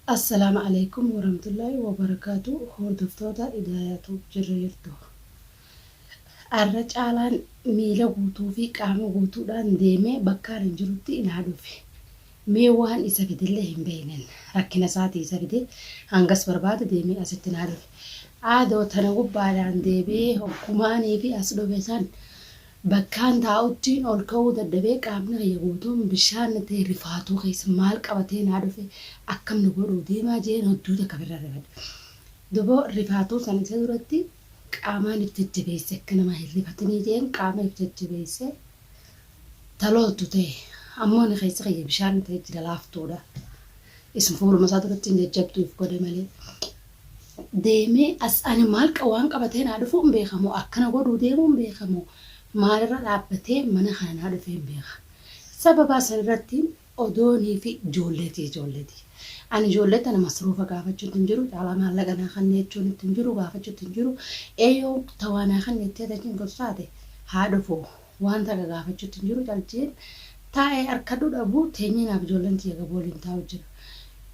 السلام عليكم ورحمة الله وبركاته. هردفتوتا إداياتو جريرتو الرجالان ميلا قوتو في قامو قوتو دان ديمي بكار جروتي إنادو في ميوان إسا فيدي اللهم بينن ركنا ساتي إسا فيدي هنغس برباد ديمي أستن عادو في عادو تنقب بعدان ديبي حكوماني في أسلو بيسان bakkaan taa'uttiin ol ka'uu dadhabee qaamni kiyya guutuun bishaan ta'e rifaatuu keessa maal qabatee naa dhufe akkam nu godhuu deemaa jeen hedduu takka birraa rifadhe. Duboo rifaatuu san isa duratti qaamaan itti jajjabeesse akka nama hin rifatanii jeen qaama itti jajjabeesse talootu ta'e ammoo ni keessa kiyya bishaan ta'e jira laaftuudha. Isin fuuluma isaa duratti hin jajjabduuf godhe malee. Deemee as ani maal waan qabatee naa dhufu hin beekamu akkana godhuu deemuu hin beekamu. Maalirra dhaabbatee mana kanaa dhufee hin beeka. Sababa sanarratti odoonii fi ijoolleeti. Ani ijoollee tana masruufa gaafachuutu hin jiru. Caalaa maallaqa naa kanneen jechuun itti hin jiru gaafachuutu hin jiru. Eeyyoo tawaanaa kanneen itti adeemuun gorsaate haa dhufu waan takka gaafachuutu hin jiru. Calceen taa'ee harka dhabu teenyinaaf ijoolleen tiyya gabooliin taa'u jira.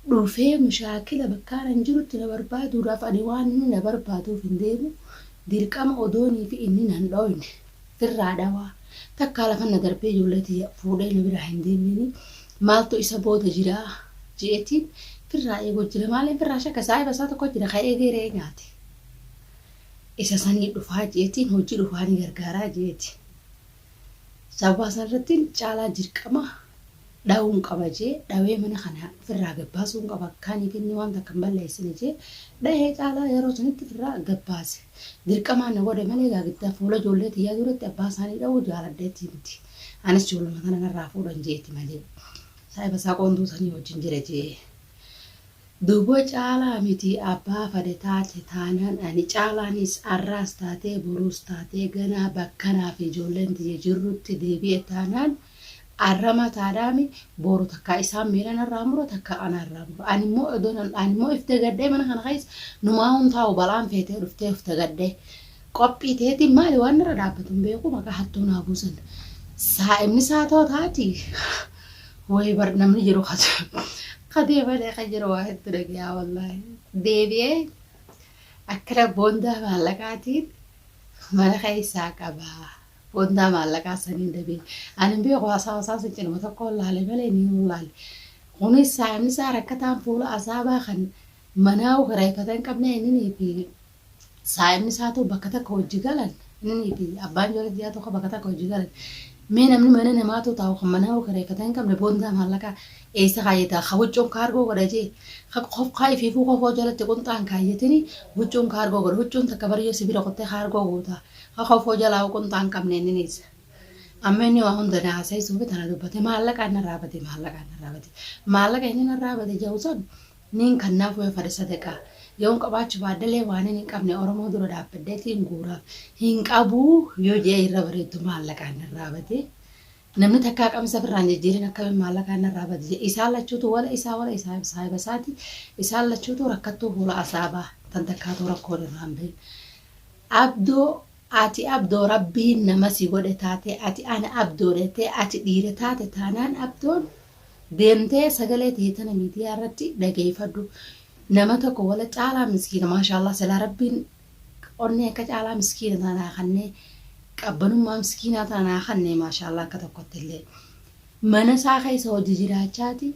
Dhufee mushaakila bakka hin jirutti na barbaaduudhaaf ani waan inni na barbaaduuf hin deemu dirqama odoonii fi inni nan dhooyne. Firraa dhawaa takka lafa na darbee ijoolleetii fuudhee na bira hin deemini maaltu isa booda jira jeetiin firraa eegoo jira maaliin firraa shakka saayiba isaa tokko jira ka'ee geeree nyaate isa sanii dhufaa jeetiin hojii dhufaa ni gargaaraa jeeti sababa sanarratti caalaa dirqama dhaawuun qaba jee dhawee mana kana firraa gabbaasuun qaba akkaanii kenni waan takka hin balleessine jee dhahee caalaa yeroo sanitti firraa gabbaase. Dirqamaan na godhe malee gaagiddaa fuula ijoollee tiyyaa duratti abbaa isaanii dha'uu jaaladheetti miti. Anis ijoolluma kana narraa fuudhan jeetti malee. Saayiba isaa qoonduu sanii wajjin jira jee. Duuba caalaa miti abbaa fade taate taanaan ani caalaanis arraas taatee boruus taatee ganaa bakkanaa fi ijoolleen tiyya jirrutti deebi'e taanaan arrama taadhaami boru takka isaan miila narraa muru takka anarraa muru. Animmoo ifte gaddee mana kana keessa numaa hundaa'u balaan feetee dhuftee ifte gaddee qophii teetiin maali waan narra dhaabbatu hin beeku maqaa hattuu naa buusan. Saa'imni saatoo taati wayi bar namni jiru kadee balee kan jiru waa hedduu dhagaa wallaahi. Deebi'ee akkana boondaa maallaqaatiin mana keessaa qabaa. Boondaa maallaqaa saniin dabee ani beeku haasaa cinuma tokko laale malee ni laale. Kunis saa'imni isaa rakkataan fuula asaabaa kan manaa gareeffatan hin qabne inni fi saa'imni isaatu bakka takka hojii galan inni fi abbaan ijoollee tiyyaa tokko bakka takka hojii galan. Mee namni mana namaatu taa'u kan manaa gareeffatan hin qabne boondaa maallaqaa eessa kaayyata huccuun kaargoo godha jee qof kaayifiifuu qofoo jalatti qunxaan kaayyatini huccuun kaargoo godha huccuun takka bariyyoo sibira qottee kaargoo goota. Qofoo jalaa qunxaan qabne inni isa. Amma inni waa hunda naasee suufi tana dubbate maallaqaan narraa bate. Maallaqa inni narraa bate jawusan niin kannaaf yoo fadhe sadaqaa. Yoon qabaachuu baaddalee waan hin qabne Oromoo dura dhaabbaddeetiin guuraaf hin qabuu yoo jee irra bareeddu maallaqaan narraa bate. Namni takkaa qabsa birraan jijjiirin akkamiin maallaqaan narraa bate. Isaan lachuutu wala isaa saayiba isaati. Isaan lachuutu rakkattuu fuula asaabaa tan takkaatu rakkoon irraan bahe. Ati abdoo rabbiin nama si godhe taate ati ana abdoodhete ati dhiira taate taanaan abdoon deemtee sagalee teetana miidiyaa irratti dhageeffadhu. Nama tokko wala caalaa miskiina maashaallah silaa rabbiin onnee akka caalaa miskiina tanaa kannee qabbanummaa miskiinaa tanaa kannee maashaallah akka tokkotti illee mana isaa keessa hojii jiraachaati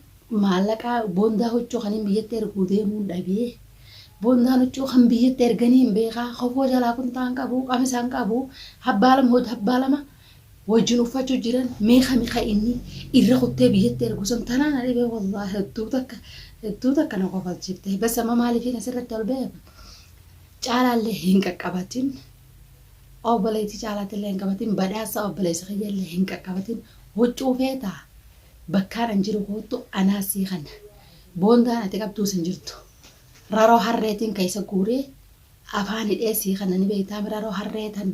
maallaqaa boondaa huccuu kaniin biyyatti erguu deemuun dhabee. Boondaan huccuu kan biyyatti erganii hin beekaa qofoo jalaa kuntaan qabu qamisaan qabu habbaa lama wajjin uffachuu jiran meeqa inni irra kuttee biyyatti ergu sun tanaan adibee wallaahi hedduu takka na qofalchifte bas amma maaliifiin asirratti ol beeka caalaallee hin qaqqabatin obboleetii caalaatillee hin qabatin badhaasa obboleessa kiyyaallee hin qaqqabatin huccuu feetaa bakkaan hin jiru kootu anaasii kana boondaan ati qabduus hin jirtu. Raroo harreetiin keessa guuree afaan hidheessii kana ni beektaa raroo harreetan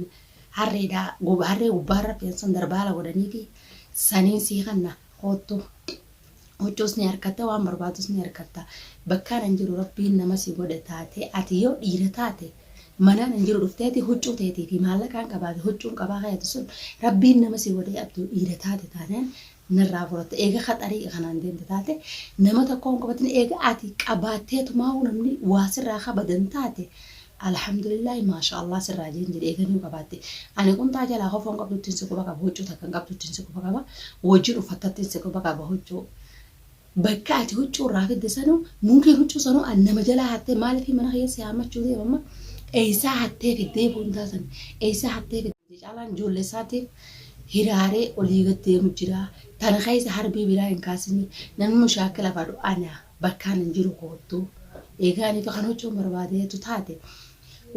harreedhaa harree gubbaarra feensan darbaala godhaniiti saniin sii kana hoottu huccuus ni harkatta waan barbaadus ni harkatta bakkaan hin jiru rabbiin nama si godhe taate ati yoo dhiira taate manaan hin jiru dhufteeti huccuu teetii fi maallaqaan qabaate huccuun qabaa kayatu sun rabbiin nama si godhe abduu dhiira taate taanaan narraa fudhatte eega khaxarii kanaan deemte taate nama tokkoon qabatin eega ati qabaatteetu maa'u namni waa sirraa qabadan taate alhamdulillahi maashaallah sirraa jeen jedhe eeganii qabaatte ani kuntaa jalaa qofoon qabduttiin si quba qaba huccuu takkan qabduttiin si quba qaba wajjin uffattattiin si quba qaba huccuu bakka ati huccuu irraa fidde sanuu mungeen huccuu sanuu an nama jalaa hattee maaliif mana keessi haamachuu deemama eeysaa hattee fiddee buuntaa san eeysaa hattee fiddee caalaan ijoollee isaatiif hiraaree olii gaddeemu jira tana keessa harbii biraa hin kaasini namni mushaakila fadhu ana bakkaan hin jiru koottuu eegaanii fi kan huccuun barbaadeetu taate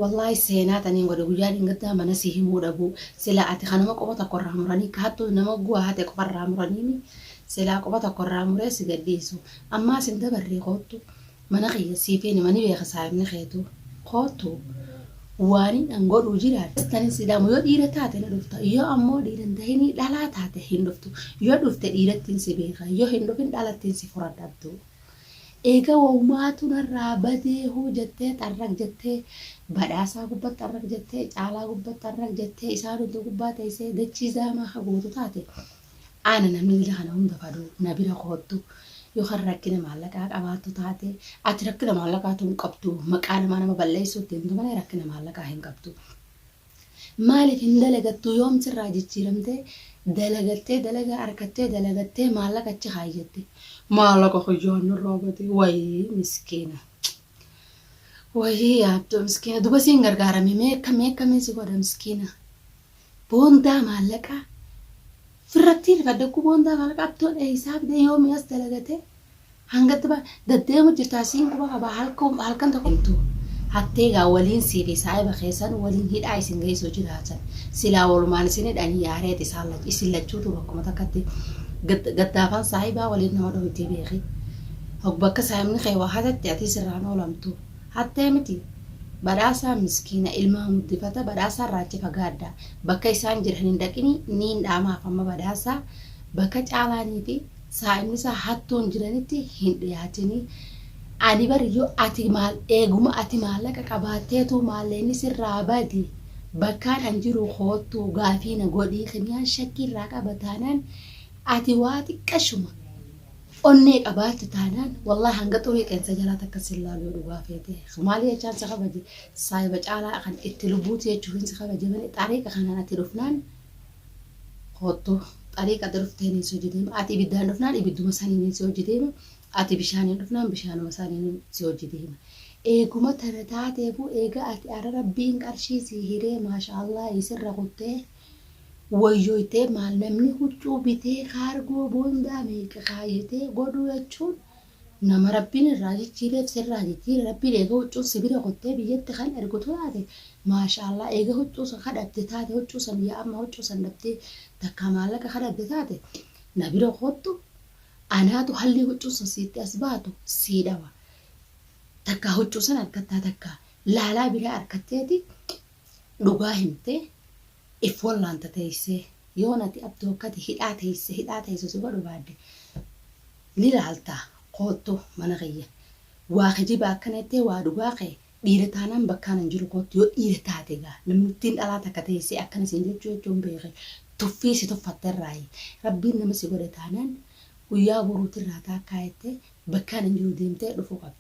wallahi seenaa taniin godhe guyyaan hin gaddaa mana si himuu dhabu sila ati kanama qofa tokko irraa muranii kaattuu nama guwaa hate qofa irraa muranii silaa qofa tokko irraa muree si gadhiisu ammaa sin dabarree koottu mana kiyya siifeen mani beeka saayimni keetu koottu waaniin an godhuu jiraan tanis sidaamu yoo dhiira taate na dhufta yoo ammoo dhiiran tahini dhalaa taate hin dhuftu yoo dhufte dhiirattiin si beeka yoo hin dhufin dhalattiin si furadhabdu eega waumaatu narraa badee huu jettee xarraq jettee badhaasaa gubbat xarraq jettee caalaa gubbat xarraq jettee isaan hundi gubbaa teessee dachii zaamaa hagootu taate ana namni bila kana hunda fadhu na bira koottu yoo kan rakkina maallaqaa qabaattu taate ati rakkina maallaqaatu hin qabdu maqaa nama balleessuutti hin malee rakkina maallaqaa hin qabdu maaliif hin dalagattu yoom sirraa jijjiiramtee dalagattee dalagaa argattee dalagattee maallaqa achi kaayyette maallaqa hojjaan irraa bate wayii miskiina wayii yaabduu miskiina duba siin gargaarame meeqa si godha miskiina boondaa maallaqaa firrattiin fadakku boondaa maallaqa abtoon eeysaaf dee yoo mi'as dalagate hangatti ba daddeemu jirtaa siin quba qabaa halkan tokko hatteegaa waliin siifi saayiba keessan waliin hidhaa isin geessoo jiraatan silaa walumaan isin hidhanii yaareet isin lachuutu bakkuma takkatti gaddaafaan saayibaa waliin nama dhohittee beeki bakka saayibni qeewaa hatatti ati sirraan oolamtu hattee miti badhaasaa miskiina ilmaa muddifata badhaasaa raachi fagaaddaa bakka isaan jiran hin dhaqini niin dhaamaaf amma badhaasaa bakka caalaanii fi saayibni isaa hattuun jiranitti hin dhiyaatinii ani bari yoo ati maal eeguma ati maallaqa qabaatteetu maalleenni sirraa badi bakkaan an jiru koottu gaafiina godhii kimiyaan shakkii irraa qabataanaan ati waa xiqqashuma onnee qabaatti taanaan wallahi hanga xurii qeensa jalaa takka sillaaluu dhugaa feete maali jechaan si kabaje saayiba caalaa kan itti lubbuuti jechuun si kabaje malee xariiqa kanaan ati dhufnaan koottu xariiqa ati dhufteen si hojjeteema ati ibiddaan dhufnaan ibidduma saniin si hojjeteema ati bishaaniin dhufnaan bishaanuma saniin si hojjeteema eeguma tana taateefu eega ati ara rabbiin qarshii si hiree maashaallah isirra kuttee wayyoytee maal namni huccuu bitee kaargoo boondaa meeqa kaayyatee godhuu jechuun nama rabbiin irraa jijjiireef sirraa jijjiire rabbiin eega huccuun sibira kuttee biyyatti kan ergutu taate maashaallah eega huccuu san kadhabde taate huccuu san yaa amma huccuu san dhabdee takka maallaqa kadhabde taate na bira kottu anaatu halli huccuu san siitti as baatu sii dhawa takka huccuu san argattaa takka laalaa biraa argatteeti dhugaa himtee if wallaanta teessee yoo nati abduu akkati hidhaa teesse si godhu baadde ni laaltaa koottu mana kiyya waa kijiba akkanatti waa dhugaa qee dhiira taanaan bakkaan hin jiru koottu yoo dhiira taate gaa namni ittiin dhalaa takka teessee akkana siin jechuun beeke tuffii si tuffatterraayi rabbiin nama si godhe taanaan guyyaa boruutirraa taakkaa'ettee bakkaan hin jiru deemtee dhufuu qabdi.